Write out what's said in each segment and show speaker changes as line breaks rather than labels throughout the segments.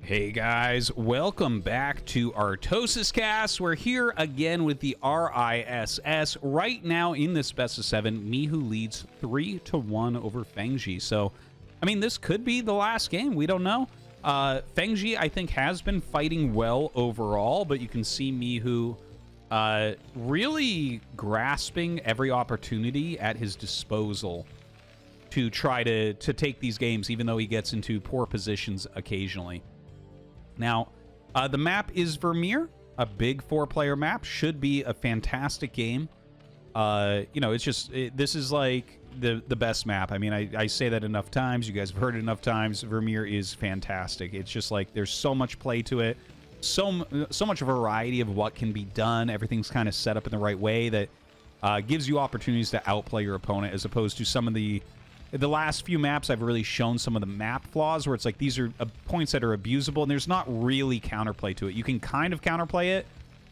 Hey guys, welcome back to ArtosisCasts. We're here again with the RISS. Right now in this best of 7, Mihu leads 3-1 over Fengzi. So, I mean, this could be the last game. We don't know. Fengzi, I think, has been fighting well overall, but you can see Mihu really grasping every opportunity at his disposal to try to take these games, even though he gets into poor positions occasionally. Now, the map is Vermeer, a big 4-player map. Should be a fantastic game. You know, it's just, this is like the best map. I mean, I say that enough times. You guys have heard it enough times. Vermeer is fantastic. It's just like, there's so much play to it. So much variety of what can be done. Everything's kind of set up in the right way that gives you opportunities to outplay your opponent, as opposed to some of the last few maps. I've really shown some of the map flaws where it's like these are points that are abusable, and there's not really counterplay to it. You can kind of counterplay it,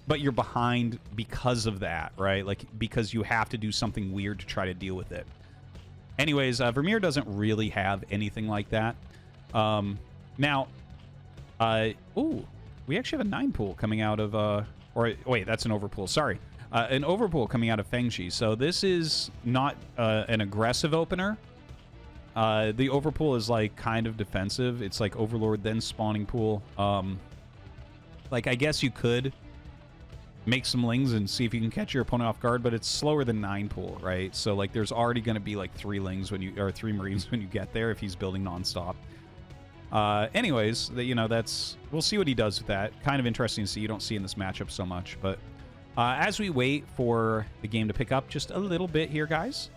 but you're behind because of that, right? Like, because you have to do something weird to try to deal with it. Anyways, Vermeer doesn't really have anything like that. Now, ooh, we actually have a 9 pool coming out of, or wait, that's an overpool, sorry. An overpool coming out of Fengzi. So this is not an aggressive opener. The overpool is like kind of defensive. It's like Overlord, then spawning pool. Like, I guess you could make some lings and see if you can catch your opponent off guard, but it's slower than 9 pool, right? So like, there's already going to be like 3 lings when you, or 3 Marines when you get there if he's building nonstop. Anyways, you know, that's, we'll see what he does with that. Kind of interesting to see. You don't see in this matchup so much, but as we wait for the game to pick up just a little bit here, guys,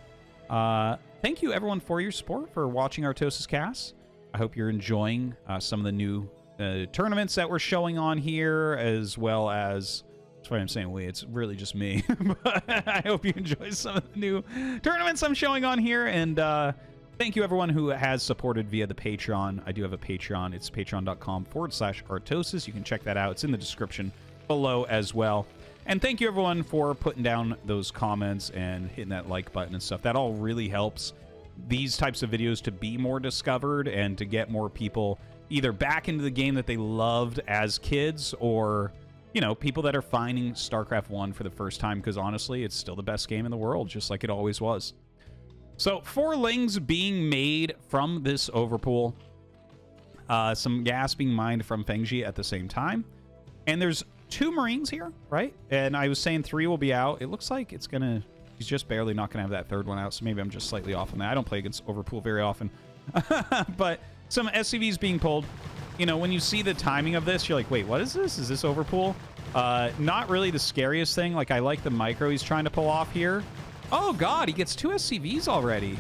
thank you everyone for your support, for watching ArtosisCasts. I hope you're enjoying some of the new tournaments that we're showing on here, as well as, that's why I'm saying we, it's really just me. But I hope you enjoy some of the new tournaments I'm showing on here, and thank you everyone who has supported via the Patreon. I do have a Patreon. It's patreon.com/Artosis. You can check that out. It's in the description below as well. And thank you, everyone, for putting down those comments and hitting that like button and stuff. That all really helps these types of videos to be more discovered and to get more people either back into the game that they loved as kids, or, you know, people that are finding StarCraft 1 for the first time, because honestly, it's still the best game in the world, just like it always was. So, 4 lings being made from this overpool. Some gas being mined from Fengzi at the same time. And there's 2 Marines here, right? And I was saying 3 will be out. It looks like it's gonna, he's just barely not gonna have that 3rd one out, so maybe I'm just slightly off on that. I don't play against overpool very often. But some SCVs being pulled. You know, when you see the timing of this, you're like, wait, what is this? Is this overpool? Not really the scariest thing. Like, I like the micro he's trying to pull off here. Oh god, he gets 2 SCVs already.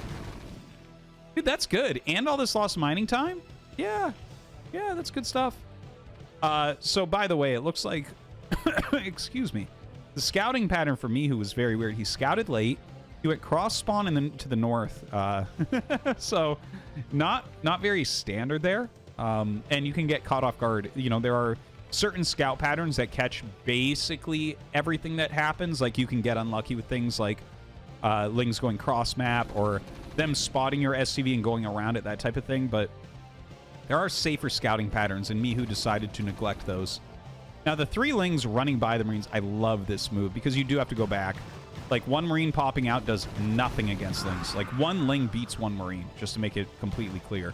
Dude, that's good. And all this lost mining time? Yeah, that's good stuff. So by the way, it looks like, excuse me, the scouting pattern for Mihu was very weird. He scouted late. He went cross spawn and then to the north. So not very standard there. And you can get caught off guard. You know, there are certain scout patterns that catch basically everything that happens. Like, you can get unlucky with things like lings going cross map, or them spotting your SCV and going around it, that type of thing. But there are safer scouting patterns, and Mihu decided to neglect those. Now, the 3 lings running by the Marines, I love this move, because you do have to go back. Like, 1 Marine popping out does nothing against lings. Like, 1 ling beats 1 Marine, just to make it completely clear.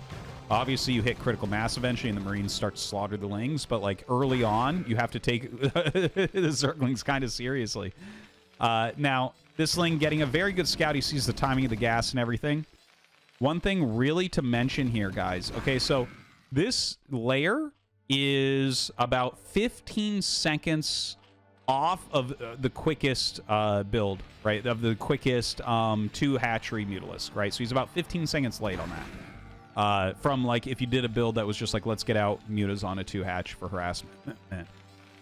Obviously, you hit critical mass eventually, and the Marines start to slaughter the lings, but, like, early on, you have to take the Zerglings kind of seriously. Now, this ling getting a very good scout. He sees the timing of the gas and everything. One thing really to mention here, guys. Okay, so this layer is about 15 seconds off of the quickest build, right? Of the quickest 2 hatchery Mutalisk, right? So he's about 15 seconds late on that. From, like, if you did a build that was just like, let's get out Mutas on a 2 hatch for harassment.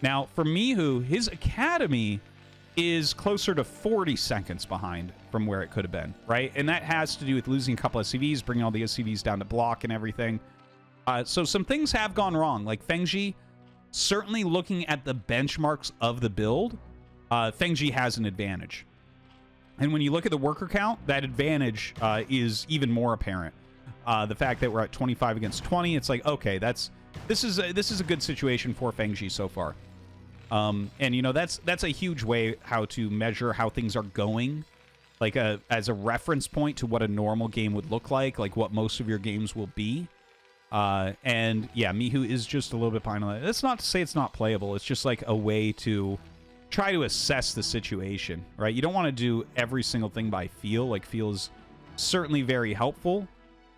Now, for Mihu, his Academy is closer to 40 seconds behind from where it could have been, right? And that has to do with losing a couple of SCVs, bringing all the SCVs down to block and everything. So some things have gone wrong. Like, Fengzi, certainly looking at the benchmarks of the build, Fengzi has an advantage. And when you look at the worker count, that advantage is even more apparent. The fact that we're at 25 against 20, it's like, okay, that's this is a good situation for Fengzi so far. And, you know, that's a huge way how to measure how things are going. Like, as a reference point to what a normal game would look like what most of your games will be. And, yeah, Mihu is just a little bit behind on that. That's not to say it's not playable. It's just, like, a way to try to assess the situation, right? You don't want to do every single thing by feel. Like, feel is certainly very helpful.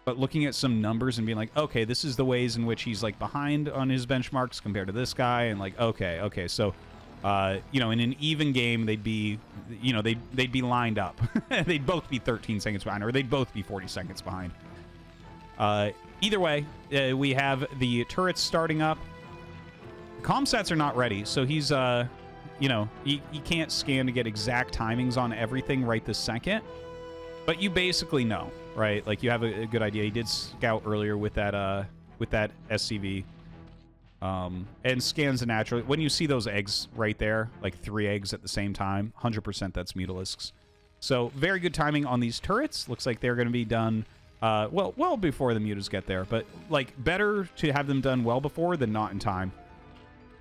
But looking at some numbers and being like, okay, this is the ways in which he's, like, behind on his benchmarks compared to this guy. And, like, okay, so, you know, in an even game, they'd be, you know, they'd be lined up. They'd both be 13 seconds behind, or they'd both be 40 seconds behind. Either way, we have the turrets starting up. Comsats are not ready, so he's, you know, he can't scan to get exact timings on everything right this second. But you basically know, right? Like, you have a good idea. He did scout earlier with that SCV. And scans the natural. When you see those eggs right there, like 3 eggs at the same time, 100% that's Mutalisks. So, very good timing on these turrets. Looks like they're going to be done, well before the Mutas get there. But, like, better to have them done well before than not in time.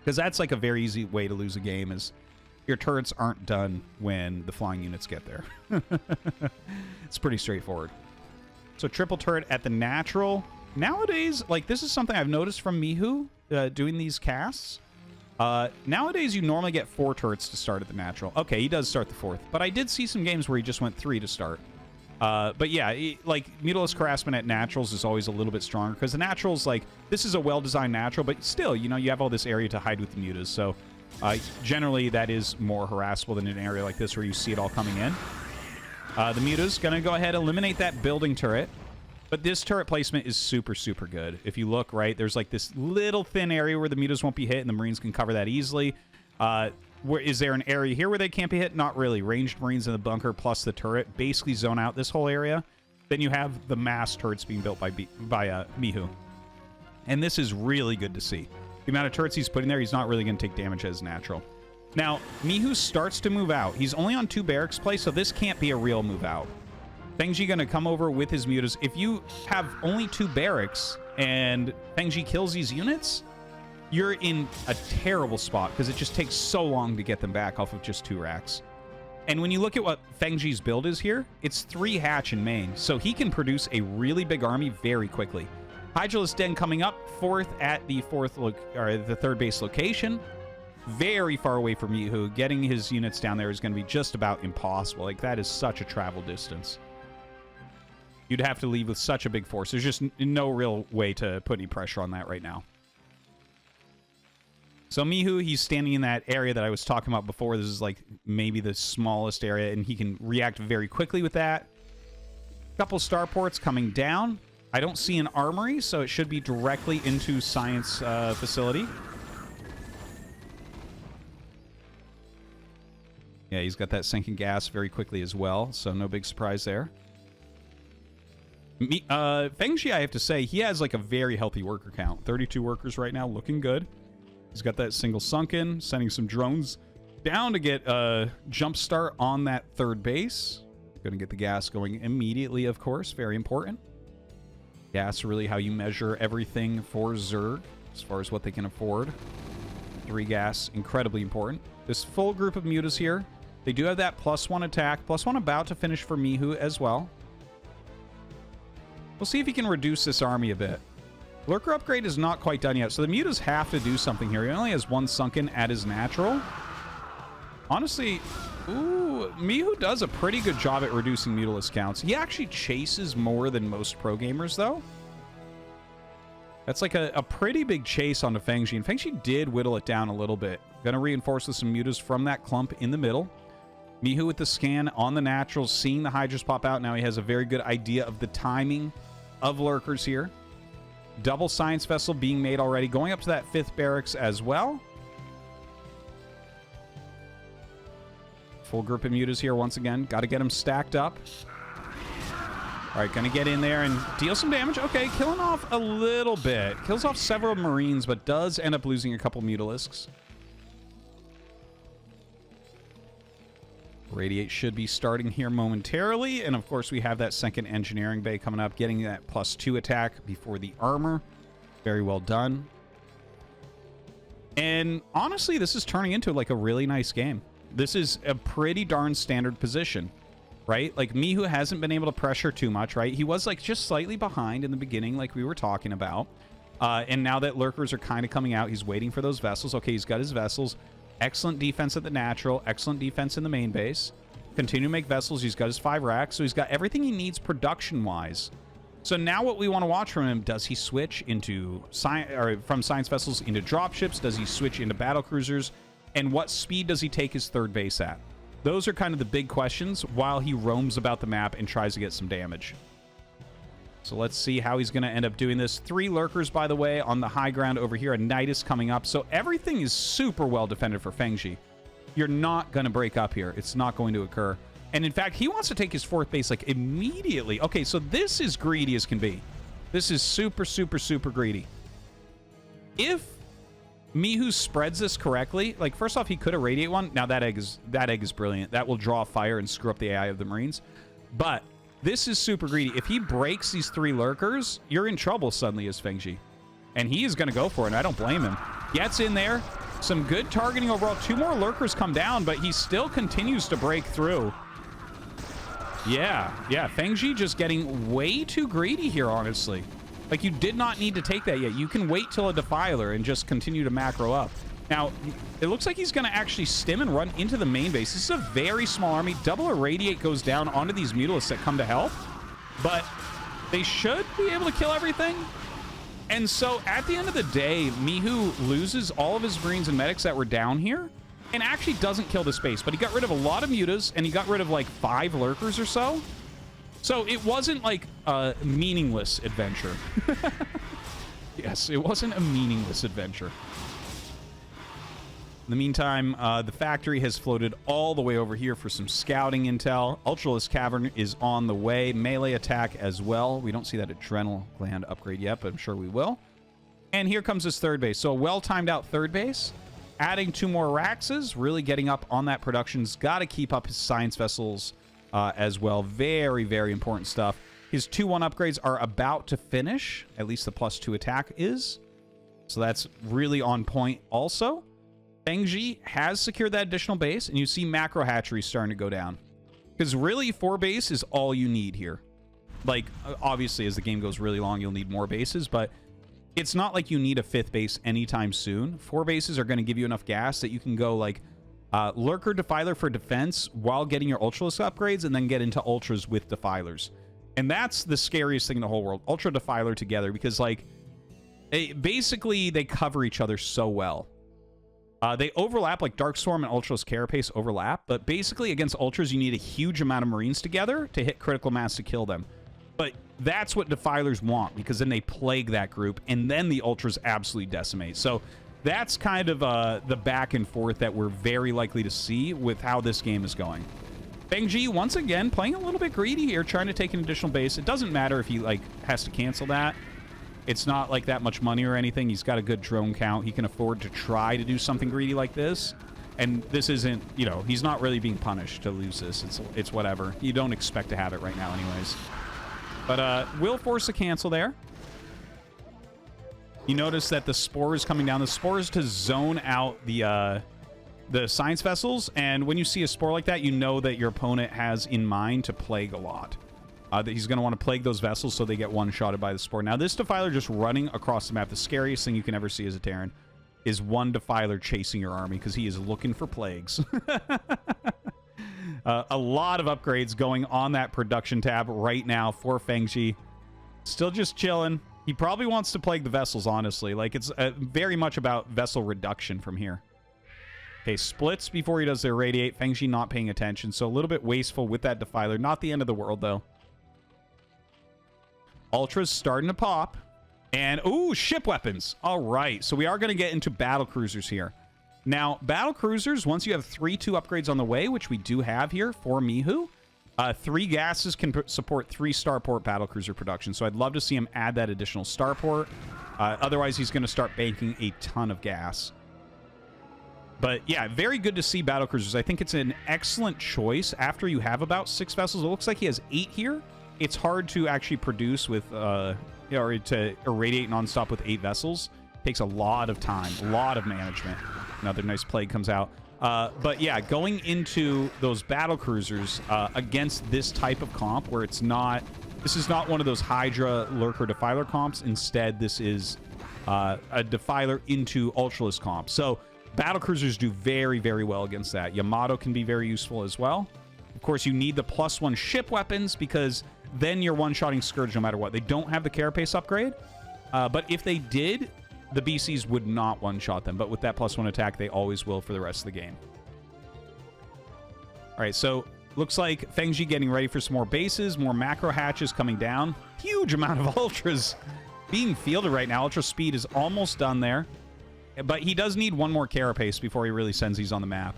Because that's, like, a very easy way to lose a game is your turrets aren't done when the flying units get there. It's pretty straightforward. So, triple turret at the natural. Nowadays, like, this is something I've noticed from Mihu doing these casts. Nowadays, you normally get 4 turrets to start at the natural. Okay, he does start the 4th. But I did see some games where he just went 3 to start. But yeah, like, Mutalisk harassment at naturals is always a little bit stronger. Because the naturals, like, this is a well-designed natural. But still, you know, you have all this area to hide with the mutas. So, generally, that is more harassable than an area like this where you see it all coming in. The muta's going to go ahead and eliminate that building turret. But this turret placement is super, super good. If you look, right, there's like this little thin area where the mutas won't be hit, and the Marines can cover that easily. Is there an area here where they can't be hit? Not really. Ranged Marines in the bunker plus the turret basically zone out this whole area. Then you have the mass turrets being built by Mihu. And this is really good to see. The amount of turrets he's putting there, he's not really going to take damage as natural. Now, Mihu starts to move out. He's only on 2 barracks play, so this can't be a real move out. Fengzi going to come over with his mutas. If you have only 2 barracks and Fengzi kills these units, you're in a terrible spot because it just takes so long to get them back off of just 2 racks. And when you look at what Fengzi's build is here, it's 3 hatch in main, so he can produce a really big army very quickly. Hydralisk Den coming up 4th at the 3rd base location. Very far away from Mihu. Getting his units down there is going to be just about impossible. Like, that is such a travel distance. You'd have to leave with such a big force. There's just no real way to put any pressure on that right now. So Mihu, he's standing in that area that I was talking about before. This is like maybe the smallest area, and he can react very quickly with that. Couple starports coming down. I don't see an armory, so it should be directly into science facility. Yeah, he's got that sinking gas very quickly as well, so no big surprise there. Fengzi, I have to say, he has like a very healthy worker count. 32 workers right now, looking good. He's got that single sunken, sending some drones down to get a jump start on that 3rd base. Gonna get the gas going immediately, of course. Very important. Gas really how you measure everything for Zerg as far as what they can afford. 3 gas, incredibly important. This full group of mutas here, they do have that +1 attack, +1 about to finish for Mihu as well. We'll see if he can reduce this army a bit. Lurker upgrade is not quite done yet, so the mutas have to do something here. He only has 1 sunken at his natural. Honestly, ooh, Mihu does a pretty good job at reducing Mutalisk counts. He actually chases more than most pro gamers, though. That's like a pretty big chase onto Fengzi, and Fengzi did whittle it down a little bit. Gonna reinforce with some mutas from that clump in the middle. Mihu with the scan on the naturals, seeing the Hydras pop out. Now he has a very good idea of the timing of lurkers here. Double science vessel being made already, going up to that 5th barracks as well. Full group of mutas here once again. Got to get them stacked up. All right, gonna get in there and deal some damage. Okay, killing off a little bit. Kills off several Marines, but does end up losing a couple Mutalisks. Radiate should be starting here momentarily. And of course, we have that 2nd engineering bay coming up, getting that +2 attack before the armor. Very well done. And honestly, this is turning into like a really nice game. This is a pretty darn standard position, right? Like Mihu hasn't been able to pressure too much, right? He was like just slightly behind in the beginning, like we were talking about. And now that lurkers are kind of coming out, he's waiting for those vessels. Okay, he's got his vessels. Excellent defense at the natural. Excellent defense in the main base. Continue to make vessels. He's got his 5 racks. So he's got everything he needs production-wise. So now what we want to watch from him, does he switch into from science vessels into dropships? Does he switch into battle cruisers? And what speed does he take his third base at? Those are kind of the big questions while he roams about the map and tries to get some damage. So let's see how he's going to end up doing this. 3 lurkers, by the way, on the high ground over here. A knight is coming up. So everything is super well defended for Fengzi. You're not going to break up here. It's not going to occur. And in fact, he wants to take his 4th base like immediately. Okay, so this is greedy as can be. This is super, super, super greedy. If Mihu spreads this correctly, like first off, he could irradiate one. Now that egg is brilliant. That will draw fire and screw up the AI of the Marines. But this is super greedy. If he breaks these 3 lurkers, you're in trouble suddenly as Fengzi. And he is going to go for it, and I don't blame him. Gets in there. Some good targeting overall. 2 more lurkers come down, but he still continues to break through. Yeah, Fengzi just getting way too greedy here, honestly. Like, you did not need to take that yet. You can wait till a Defiler and just continue to macro up. Now, it looks like he's going to actually stim and run into the main base. This is a very small army. Double Irradiate goes down onto these Mutalisks that come to help. But they should be able to kill everything. And so, at the end of the day, Mihu loses all of his Marines and Medics that were down here. And actually doesn't kill the space, but he got rid of a lot of mutas, and he got rid of like 5 lurkers or so. So it wasn't like a meaningless adventure. Yes, it wasn't a meaningless adventure. In the meantime, the factory has floated all the way over here for some scouting intel. Ultralisk Cavern is on the way. Melee attack as well. We don't see that adrenal gland upgrade yet, but I'm sure we will. And here comes his 3rd base. So a well-timed out 3rd base. Adding 2 more Raxes, really getting up on that production's got to keep up his science vessels as well. Very, very important stuff. His 2-1 upgrades are about to finish. At least the +2 attack is. So that's really on point also. Fengzi has secured that additional base, and you see macro hatcheries starting to go down. Because really, 4 base is all you need here. Like, obviously, as the game goes really long, you'll need more bases, but it's not like you need a 5th base anytime soon. 4 bases are going to give you enough gas that you can go like Lurker Defiler for defense while getting your Ultralisk upgrades and then get into Ultras with Defilers. And that's the scariest thing in the whole world. Ultra Defiler together because like basically they cover each other so well. They overlap, like Darkstorm and Ultralisk Carapace overlap, but basically against Ultras you need a huge amount of Marines together to hit critical mass to kill them. But that's what Defilers want, because then they plague that group, and then the Ultras absolutely decimate. So that's kind of the back and forth that we're very likely to see with how this game is going. Fengzi, once again, playing a little bit greedy here, trying to take an additional base. It doesn't matter if he like has to cancel that. It's not like that much money or anything. He's got a good drone count. He can afford to try to do something greedy like this. And this isn't, you know, he's not really being punished to lose this. It's whatever. You don't expect to have it right now anyways. But will force a cancel there. You notice that the Spore is coming down. The Spore is to zone out the Science Vessels. And when you see a Spore like that, you know that your opponent has in mind to plague a lot. That he's going to want to plague those vessels so they get one-shotted by the Spore. Now, this Defiler just running across the map, the scariest thing you can ever see as a Terran, is one Defiler chasing your army because he is looking for plagues. A lot of upgrades going on that production tab right now for Fengzi. Still just chilling. He probably wants to plague the vessels, honestly. Like, it's very much about vessel reduction from here. Okay, splits before he does the irradiate. Fengzi not paying attention, so a little bit wasteful with that Defiler. Not the end of the world, though. Ultra's starting to pop. And, ooh, ship weapons. All right, so we are going to get into battle cruisers here. Now, battle cruisers, once you have 3-2 upgrades on the way, which we do have here for Mihu, 3 gases can support 3 starport battle cruiser production. So I'd love to see him add that additional starport. Otherwise, he's going to start banking a ton of gas. But yeah, very good to see battle cruisers. I think it's an excellent choice after you have about 6 vessels. It looks like he has 8 here. It's hard to actually produce with, or to irradiate nonstop with 8 vessels. Takes a lot of time, a lot of management. Another nice plague comes out. But yeah, going into those battle cruisers against this type of comp where it's not... This is not one of those Hydra Lurker Defiler comps. Instead, this is a Defiler into Ultralisk comp. So battle cruisers do very, very well against that. Yamato can be very useful as well. Of course, you need the +1 ship weapons because then you're one-shotting Scourge no matter what. They don't have the Carapace upgrade, but if they did, the BCs would not one-shot them. But with that +1 attack, they always will for the rest of the game. All right, so looks like Fengzi getting ready for some more bases, more macro hatches coming down. Huge amount of Ultras being fielded right now. Ultra Speed is almost done there. But he does need one more Carapace before he really sends these on the map.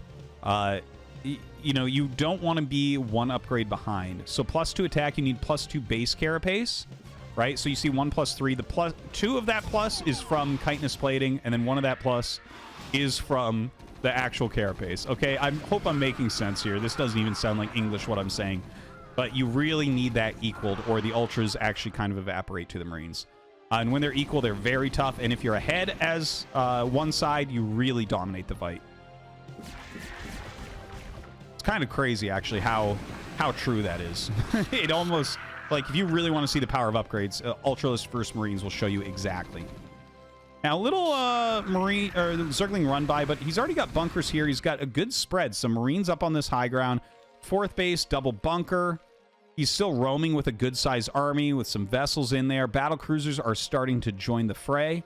You know, you don't want to be one upgrade behind. So +2 attack, you need +2 base Carapace, right? So you see 1 +3. The +2 of that plus is from chitinous plating, and then 1 of that plus is from the actual Carapace. Okay, I hope I'm making sense here. This doesn't even sound like English what I'm saying. But you really need that equaled, or the Ultras actually kind of evaporate to the Marines. And when they're equal, they're very tough. And if you're ahead as one side, you really dominate the fight. It's kind of crazy, actually, how true that is. It almost, like, if you really want to see the power of upgrades, Ultralisk First Marines will show you exactly. Now, a little Marine or Zergling run by, but he's already got bunkers here. He's got a good spread. Some Marines up on this high ground. 4th base, double bunker. He's still roaming with a good-sized army with some vessels in there. Battle cruisers are starting to join the fray.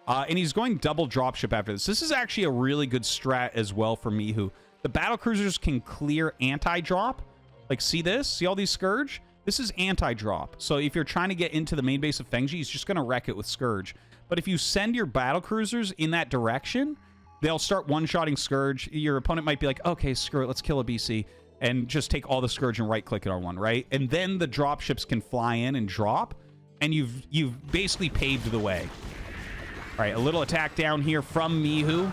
And he's going double dropship after this. This is actually a really good strat as well for Mihu. The battle cruisers can clear anti-drop. Like, see this? See all these Scourge? This is anti-drop. So if you're trying to get into the main base of Fengzi, he's just going to wreck it with Scourge. But if you send your battle cruisers in that direction, they'll start one-shotting Scourge. Your opponent might be like, okay, screw it, let's kill a BC. And just take all the Scourge and right-click it on one, right? And then the dropships can fly in and drop, and you've basically paved the way. All right, a little attack down here from Mihu.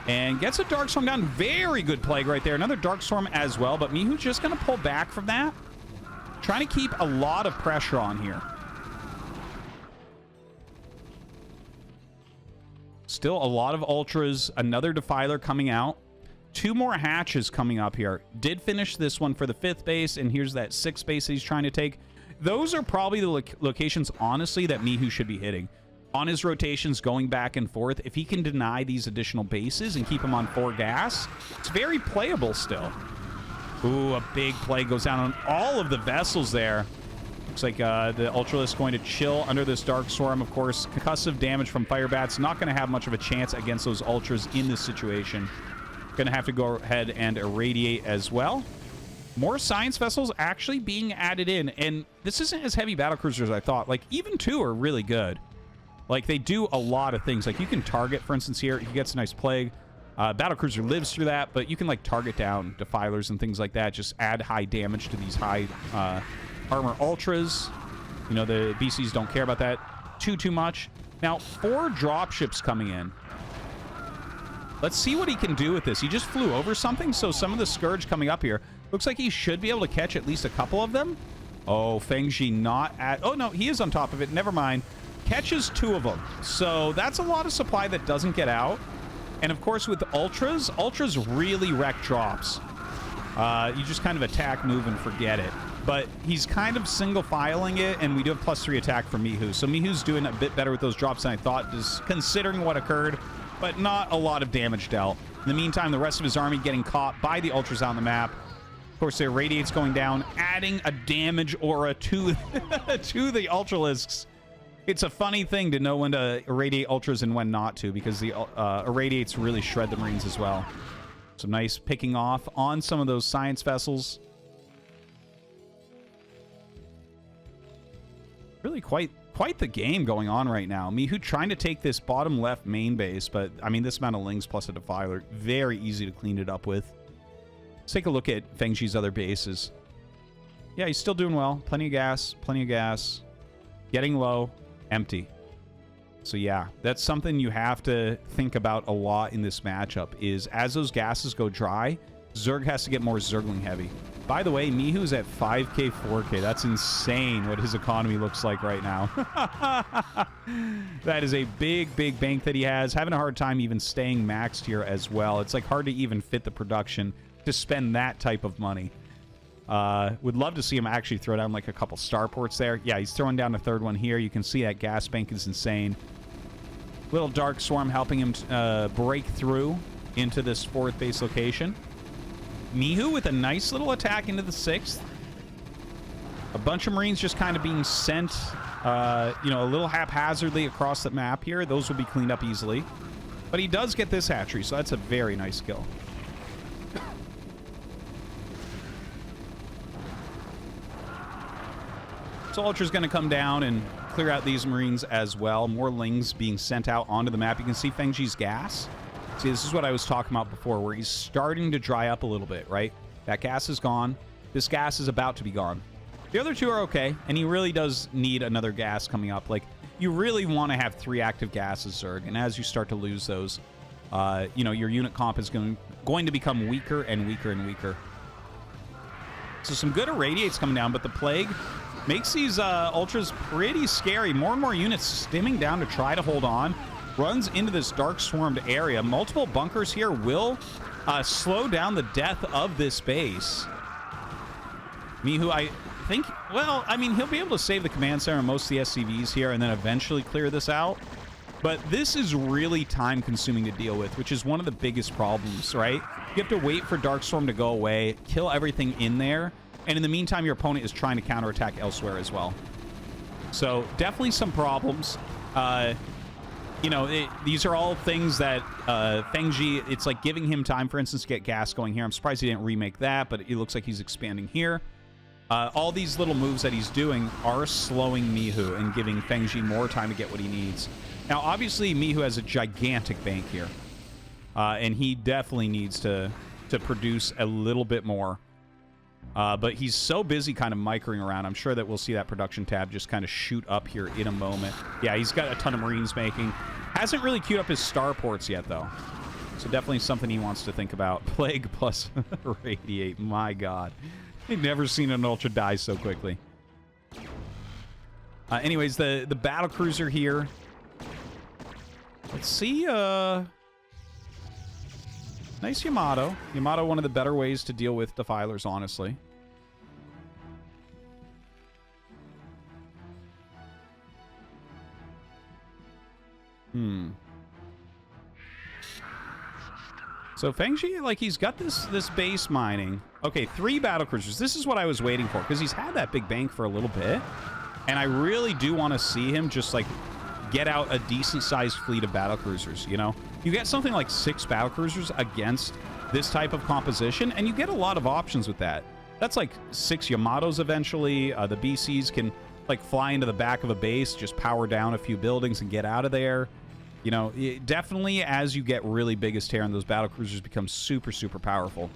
And gets a Darkstorm down. Very good plague right there. Another Darkstorm as well, but Mihu's just going to pull back from that. Trying to keep a lot of pressure on here. Still a lot of Ultras. Another Defiler coming out. 2 more hatches coming up here. Did finish this one for the 5th base, and here's that 6th base he's trying to take. Those are probably the locations, honestly, that Mihu should be hitting. On his rotations, going back and forth, if he can deny these additional bases and keep them on 4 gas, it's very playable still. Ooh, a big play goes down on all of the vessels there. Looks like the Ultralisk going to chill under this Darkstorm. Of course, concussive damage from Firebats. Not going to have much of a chance against those Ultras in this situation. Going to have to go ahead and irradiate as well. More science vessels actually being added in. And this isn't as heavy battlecruisers as I thought. Like, even 2 are really good. Like, they do a lot of things. Like, you can target, for instance, here. He gets a nice plague. Battlecruiser lives through that, but you can, like, target down Defilers and things like that. Just add high damage to these high armor Ultras. You know, the BCs don't care about that too much. Now, 4 dropships coming in. Let's see what he can do with this. He just flew over something, so some of the Scourge coming up here. Looks like he should be able to catch at least a couple of them. Oh, Fengzi not at... Oh, no, he is on top of it. Never mind. Catches 2 of them. So that's a lot of supply that doesn't get out. And, of course, with Ultras, Ultras really wreck drops. You just kind of attack, move, and forget it. But he's kind of single-filing it, and we do have +3 attack for Mihu. So Mihu's doing a bit better with those drops than I thought, just considering what occurred. But not a lot of damage dealt. In the meantime, the rest of his army getting caught by the Ultras on the map. Of course, their Radiate's going down, adding a damage aura to, to the Ultralisks. It's a funny thing to know when to irradiate Ultras and when not to, because the irradiates really shred the Marines as well. Some nice picking off on some of those science vessels. Really quite the game going on right now. Mihu trying to take this bottom left main base, but, I mean, this amount of Lings plus a Defiler, very easy to clean it up with. Let's take a look at Fengzi's other bases. Yeah, he's still doing well. Plenty of gas. Getting low. Empty. So, yeah, that's something you have to think about a lot in this matchup, is as those gases go dry, Zerg has to get more Zergling heavy. By the way, Mihu's at 5K, 4K. That's insane what his economy looks like right now. That is a big, big bank that he has. Having a hard time even staying maxed here as well. It's like hard to even fit the production to spend that type of money. Would love to see him actually throw down like a couple starports there. Yeah, he's throwing down a third one here. You can see that gas bank is insane. Little Dark Swarm helping him break through into this fourth base location. Mihu with a nice little attack into the sixth. A bunch of Marines just kind of being sent, you know, a little haphazardly across the map here. Those will be cleaned up easily. But he does get this hatchery, so that's a very nice kill. So Ultra's going to come down and clear out these Marines as well. More Lings being sent out onto the map. You can see Fengzi's gas. See, this is what I was talking about before, where he's starting to dry up a little bit, right? That gas is gone. This gas is about to be gone. The other two are okay, and he really does need another gas coming up. Like, you really want to have 3 active gases, Zerg, and as you start to lose those, you know, your unit comp is going to become weaker and weaker and weaker. So some good irradiates coming down, but the Plague makes these Ultras pretty scary. More and more units stimming down to try to hold on. Runs into this dark swarmed area. Multiple bunkers here will slow down the death of this base. Mihu, I think, well, I mean, he'll be able to save the command center and most of the SCVs here and then eventually clear this out. But this is really time consuming to deal with, which is one of the biggest problems, right? You have to wait for Darkstorm to go away, kill everything in there, and in the meantime, your opponent is trying to counterattack elsewhere as well. So definitely some problems. You know, these are all things that Fengzi, it's like giving him time, for instance, to get gas going here. I'm surprised he didn't remake that, but it looks like he's expanding here. All these little moves that he's doing are slowing Mihu and giving Fengzi more time to get what he needs. Now, obviously, Mihu has a gigantic bank here, and he definitely needs to produce a little bit more. But he's so busy kind of microing around. I'm sure that we'll see that production tab just kind of shoot up here in a moment. Yeah, he's got a ton of Marines making. Hasn't really queued up his starports yet, though. So definitely something he wants to think about. Plague plus Radiate. My God. I've never seen an Ultra die so quickly. Anyways, the battle cruiser here. Let's see. Nice Yamato. Yamato, one of the better ways to deal with Defilers, honestly. So Fengzi, like, he's got this base mining. Okay, 3 battlecruisers. This is what I was waiting for, because he's had that big bank for a little bit. And I really do want to see him just, like, get out a decent-sized fleet of battlecruisers, you know? You get something like 6 battlecruisers against this type of composition, and you get a lot of options with that. That's like 6 Yamatos eventually. The BCs can, like, fly into the back of a base, just power down a few buildings and get out of there. You know, definitely as you get really big as Terran, those battlecruisers become super, super powerful.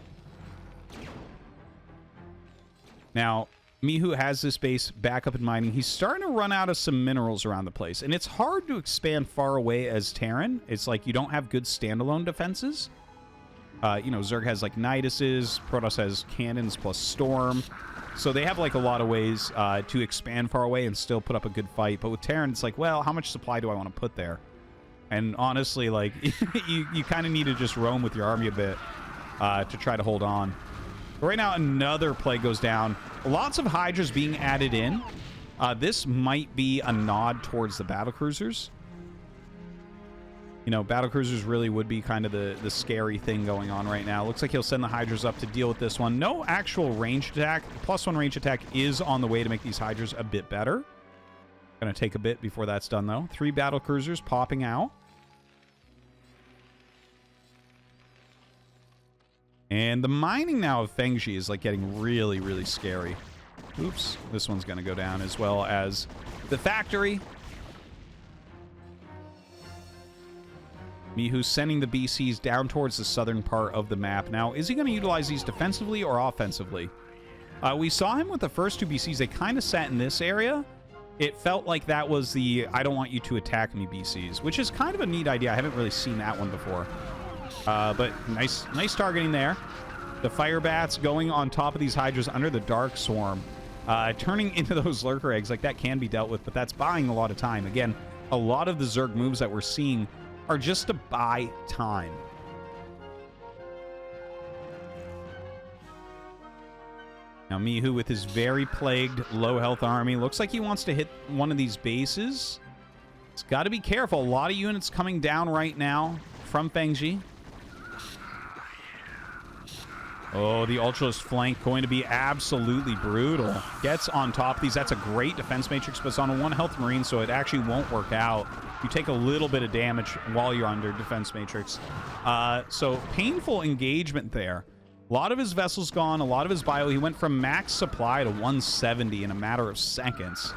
Now, Mihu has this base back up in mining. He's starting to run out of some minerals around the place. And it's hard to expand far away as Terran. It's like you don't have good standalone defenses. You know, Zerg has like Niduses. Protoss has cannons plus Storm. So they have like a lot of ways to expand far away and still put up a good fight. But with Terran, it's like, well, how much supply do I want to put there? And honestly, like, you kind of need to just roam with your army a bit to try to hold on. But right now, another Plague goes down. Lots of Hydras being added in. This might be a nod towards the battlecruisers. You know, battlecruisers really would be kind of the scary thing going on right now. Looks like he'll send the Hydras up to deal with this one. No actual ranged attack. +1 range attack is on the way to make these Hydras a bit better. Gonna take a bit before that's done, though. 3 battlecruisers popping out. And the mining now of Fengzi is, like, getting really, really scary. Oops. This one's going to go down, as well as the factory. Mihu's sending the BCs down towards the southern part of the map. Now, is he going to utilize these defensively or offensively? We saw him with the first 2 BCs. They kind of sat in this area. It felt like that was the I don't want you to attack me BCs, which is kind of a neat idea. I haven't really seen that one before. But nice targeting there. The fire bats going on top of these hydras under the dark swarm, turning into those lurker eggs, like that can be dealt with, but that's buying a lot of time. Again, a lot of the Zerg moves that we're seeing are just to buy time. Now Mihu with his very plagued low health army looks like he wants to hit one of these bases. It's got to be careful. A lot of units coming down right now from Fengzi. Oh, the Ultralisk flank going to be absolutely brutal. Gets on top of these. That's a great defense matrix, but it's on a 1 health Marine, so it actually won't work out. You take a little bit of damage while you're under defense matrix. So faithful engagement there. A lot of his vessels gone, a lot of his bio. He went from max supply to 170 in a matter of seconds.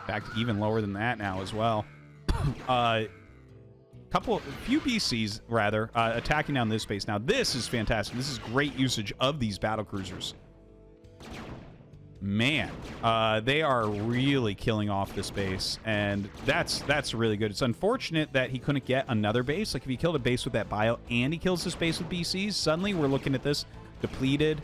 In fact, even lower than that now as well. Few PCs rather attacking down this base. Now this is fantastic. This is great usage of these battle cruisers. Man, they are really killing off this base, and that's really good. It's unfortunate that he couldn't get another base. Like if he killed a base with that bio and he kills this base with BCs, suddenly we're looking at this depleted.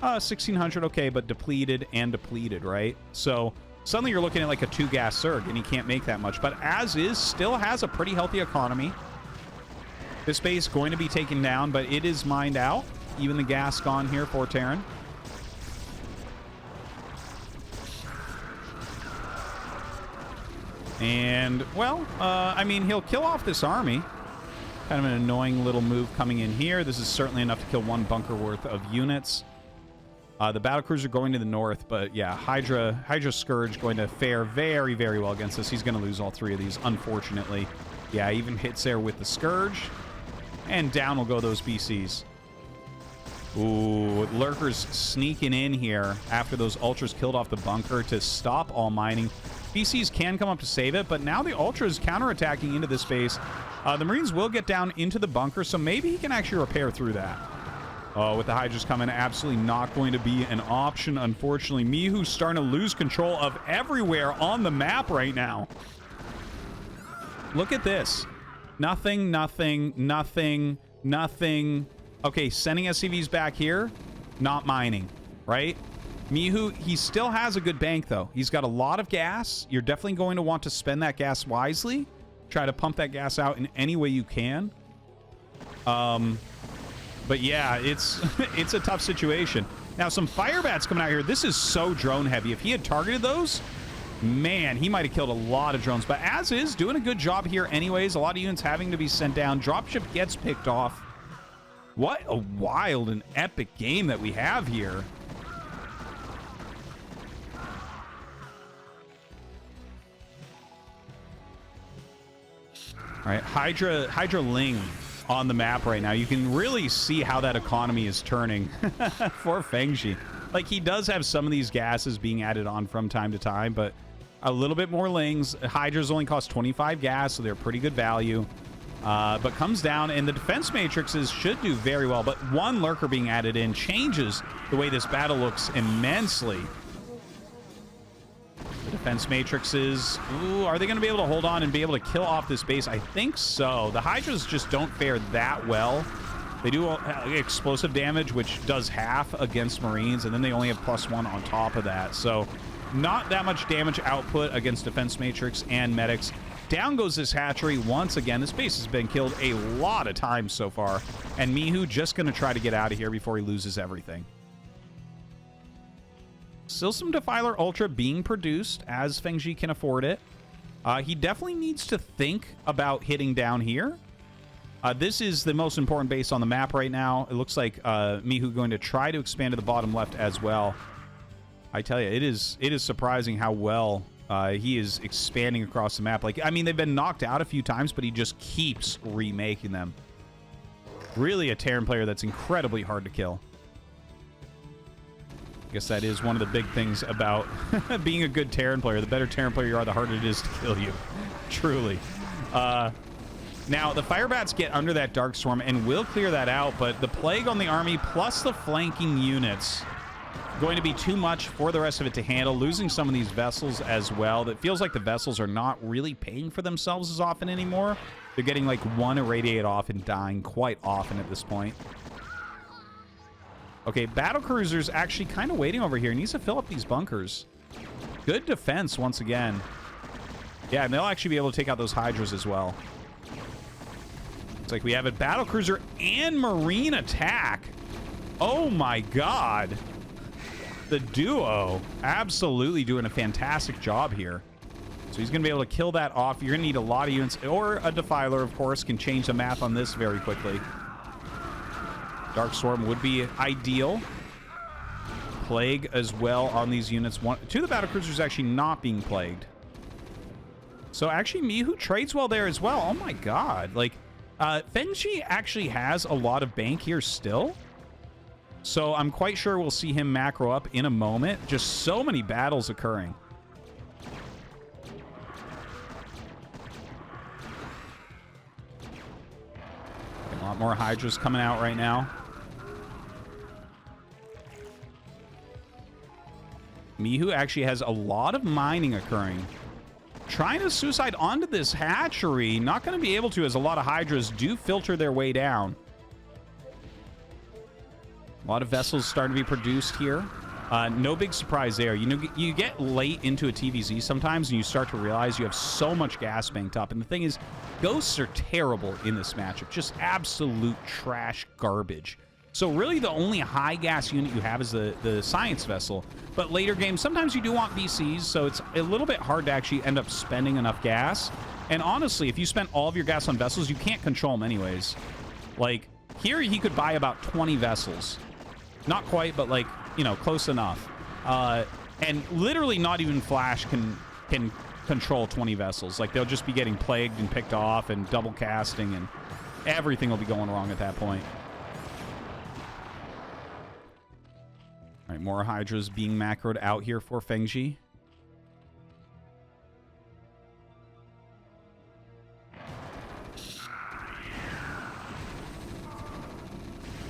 1600, okay, but depleted and depleted, right? So suddenly you're looking at like a 2-gas Zerg, and he can't make that much. But as is, still has a pretty healthy economy. This base going to be taken down, but it is mined out. Even the gas gone here for Terran. And, well, I mean, he'll kill off this army. Kind of an annoying little move coming in here. This is certainly enough to kill 1 bunker worth of units. The battlecruiser going to the north, but yeah, Hydra Scourge going to fare very, very well against this. He's going to lose all 3 of these, unfortunately. Yeah, even hits there with the Scourge. And down will go those BCs. Ooh, Lurkers sneaking in here after those Ultras killed off the bunker to stop all mining. BCs can come up to save it, but now the Ultras counterattacking into this base. The Marines will get down into the bunker, so maybe he can actually repair through that. Oh, with the Hydras coming, absolutely not going to be an option, unfortunately. Mihu's starting to lose control of everywhere on the map right now. Look at this. Nothing, nothing, nothing, nothing. Okay, sending SCVs back here, not mining, right? Mihu, he still has a good bank, though. He's got a lot of gas. You're definitely going to want to spend that gas wisely. Try to pump that gas out in any way you can. But yeah, it's it's a tough situation. Now, some Firebats coming out here. This is so drone heavy. If he had targeted those, man, he might have killed a lot of drones. But as is, doing a good job here anyways. A lot of units having to be sent down. Dropship gets picked off. What a wild and epic game that we have here. All right, Hydra Ling on the map right now. You can really see how that economy is turning for Fengzi. Like, he does have some of these gases being added on from time to time, but a little bit more Lings. Hydras only cost 25 gas, so they're pretty good value. But comes down, and the defense matrices should do very well, but 1 lurker being added in changes the way this battle looks immensely. The defense matrices, ooh, are they going to be able to hold on and be able to kill off this base? I think so. The Hydras just don't fare that well. They do explosive damage, which does half against Marines, and then they only have +1 on top of that. So not that much damage output against defense matrix and medics. Down goes this hatchery once again. This base has been killed a lot of times so far, and Mihu just going to try to get out of here before he loses everything. Still some Defiler Ultra being produced as Fengzi can afford it. He definitely needs to think about hitting down here. This is the most important base on the map right now. It looks like Mihu going to try to expand to the bottom left as well. I tell you, it is surprising how well he is expanding across the map. Like, I mean, they've been knocked out a few times, but he just keeps remaking them. Really a Terran player that's incredibly hard to kill. I guess that is one of the big things about being a good Terran player. The better Terran player you are, the harder it is to kill you. Truly. Now, the Firebats get under that Dark Storm and will clear that out, but the Plague on the army plus the flanking units going to be too much for the rest of it to handle. Losing some of these vessels as well. That feels like the vessels are not really paying for themselves as often anymore. They're getting like 1 irradiate off and dying quite often at this point. Okay, battlecruiser's actually kind of waiting over here. He needs to fill up these bunkers. Good defense once again. Yeah, and they'll actually be able to take out those Hydras as well. It's like we have a battlecruiser and marine attack. Oh my god. The duo absolutely doing a fantastic job here. So he's going to be able to kill that off. You're going to need a lot of units, or a Defiler, of course, can change the math on this very quickly. Dark Storm would be ideal. Plague as well on these units. Two of the battlecruisers actually not being plagued. So actually, Mihu trades well there as well. Oh my god. Like, Fengzi actually has a lot of bank here still. So I'm quite sure we'll see him macro up in a moment. Just so many battles occurring. A lot more Hydras coming out right now. Mihu actually has a lot of mining occurring. Trying to suicide onto this hatchery. Not going to be able to, as a lot of Hydras do filter their way down. A lot of vessels starting to be produced here. No big surprise there. You know, you get late into a TVZ sometimes and you start to realize you have so much gas banked up. And the thing is, ghosts are terrible in this matchup. Just absolute trash garbage. So really the only high gas unit you have is the science vessel. But later games, sometimes you do want VCs, so it's a little bit hard to actually end up spending enough gas. And honestly, if you spent all of your gas on vessels, you can't control them anyways. Like, here he could buy about 20 vessels. Not quite, but like, you know, close enough. And literally not even Flash can control 20 vessels. Like, they'll just be getting plagued and picked off and double casting, and everything will be going wrong at that point. All right, more Hydras being macroed out here for Fengzi.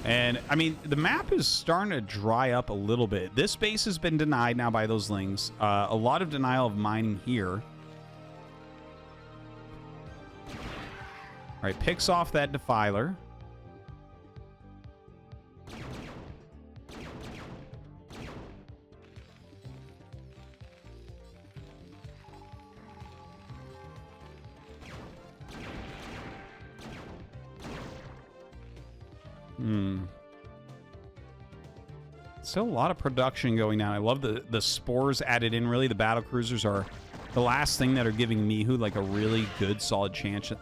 And, I mean, the map is starting to dry up a little bit. This base has been denied now by those lings. A lot of denial of mining here. All right, picks off that Defiler. Still a lot of production going on. I love the spores added in. Really, the battlecruisers are the last thing that are giving Mihu like a really good, solid chance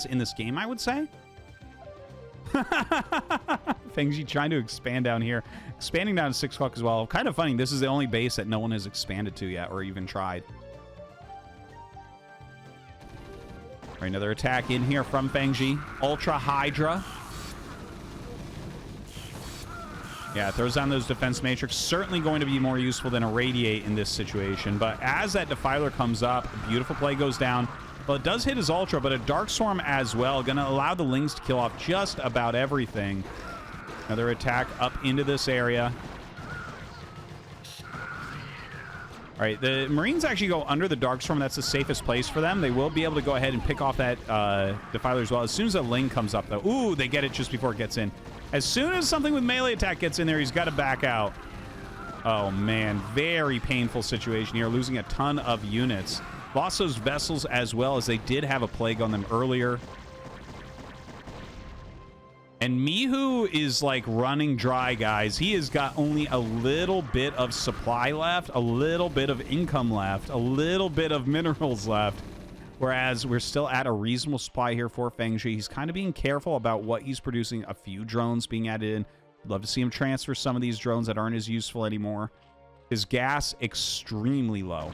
in this game, I would say. Fengzi trying to expand down here. Expanding down to 6 o'clock as well. Kind of funny. This is the only base that no one has expanded to yet or even tried. All right, another attack in here from Fengzi. Ultra Hydra. Yeah, throws down those defense matrix. Certainly going to be more useful than a Radiate in this situation. But as that Defiler comes up, a beautiful play goes down. Well, it does hit his Ultra, but a Dark Storm as well. Going to allow the Lings to kill off just about everything. Another attack up into this area. All right, the Marines actually go under the Dark Storm. That's the safest place for them. They will be able to go ahead and pick off that Defiler as well. As soon as a Ling comes up, though. Ooh, they get it just before it gets in. As soon as something with melee attack gets in there, he's got to back out. Oh, man. Very painful situation here. Losing a ton of units. Lost those vessels as well, as they did have a plague on them earlier. And Mihu is, like, running dry, guys. He has got only a little bit of supply left, a little bit of income left, a little bit of minerals left. Whereas we're still at a reasonable supply here for Fengzi. He's kind of being careful about what he's producing. A few drones being added in. Love to see him transfer some of these drones that aren't as useful anymore. His gas, extremely low.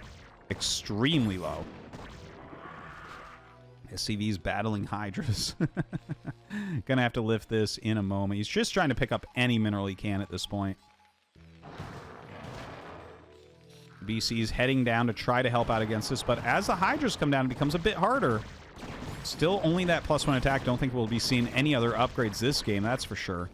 Extremely low. SCV's battling Hydras. Gonna have to lift this in a moment. He's just trying to pick up any mineral he can at this point. BC's heading down to try to help out against this, but as the Hydras come down, it becomes a bit harder. Still only that +1 attack. Don't think we'll be seeing any other upgrades this game, that's for sure.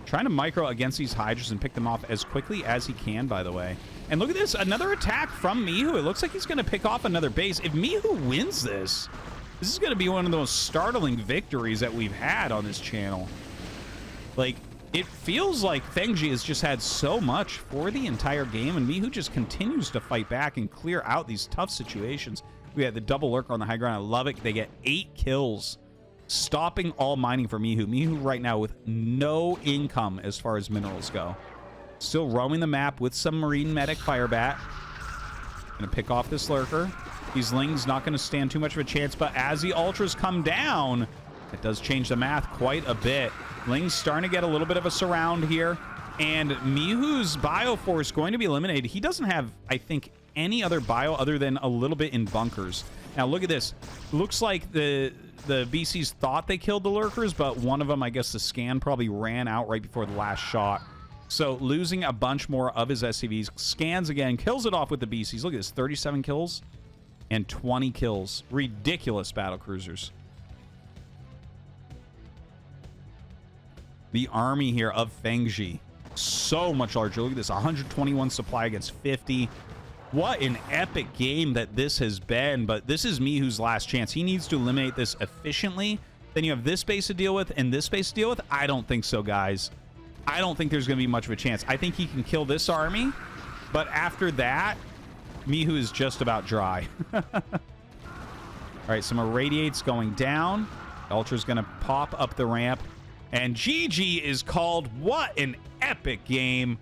Trying to micro against these Hydras and pick them off as quickly as he can, by the way. And look at this, another attack from Mihu. It looks like he's going to pick off another base. If Mihu wins this, this is going to be one of the most startling victories that we've had on this channel. Like, It feels like Fengzi has just had so much for the entire game, and Mihu just continues to fight back and clear out these tough situations. We had the double lurker on the high ground. I love it. They get 8 kills, stopping all mining for Mihu. Mihu right now with no income as far as minerals go. Still roaming the map with some Marine Medic Firebat. Gonna pick off this lurker. These Ling's not gonna stand too much of a chance, but as the Ultras come down, it does change the math quite a bit. Ling's starting to get a little bit of a surround here, and Mihu's Bioforce going to be eliminated. He doesn't have, I think, any other bio other than a little bit in bunkers. Now look at this. Looks like the BCs thought they killed the lurkers, but one of them, I guess the scan probably ran out right before the last shot. So losing a bunch more of his SCVs. Scans again, kills it off with the BCs. Look at this, 37 kills and 20 kills. Ridiculous battle cruisers. The army here of Fengzi, so much larger. Look at this, 121 supply against 50. What an epic game that this has been, but this is Mihu's last chance. He needs to eliminate this efficiently. Then you have this base to deal with and this base to deal with. I don't think so, guys. I don't think there's going to be much of a chance. I think he can kill this army, but after that, Mihu is just about dry. All right, some irradiates going down. Ultra's going to pop up the ramp. And GG is called. What an epic game.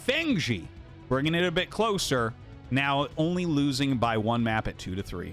Fengzi bringing it a bit closer. Now only losing by 1 map at 2-3.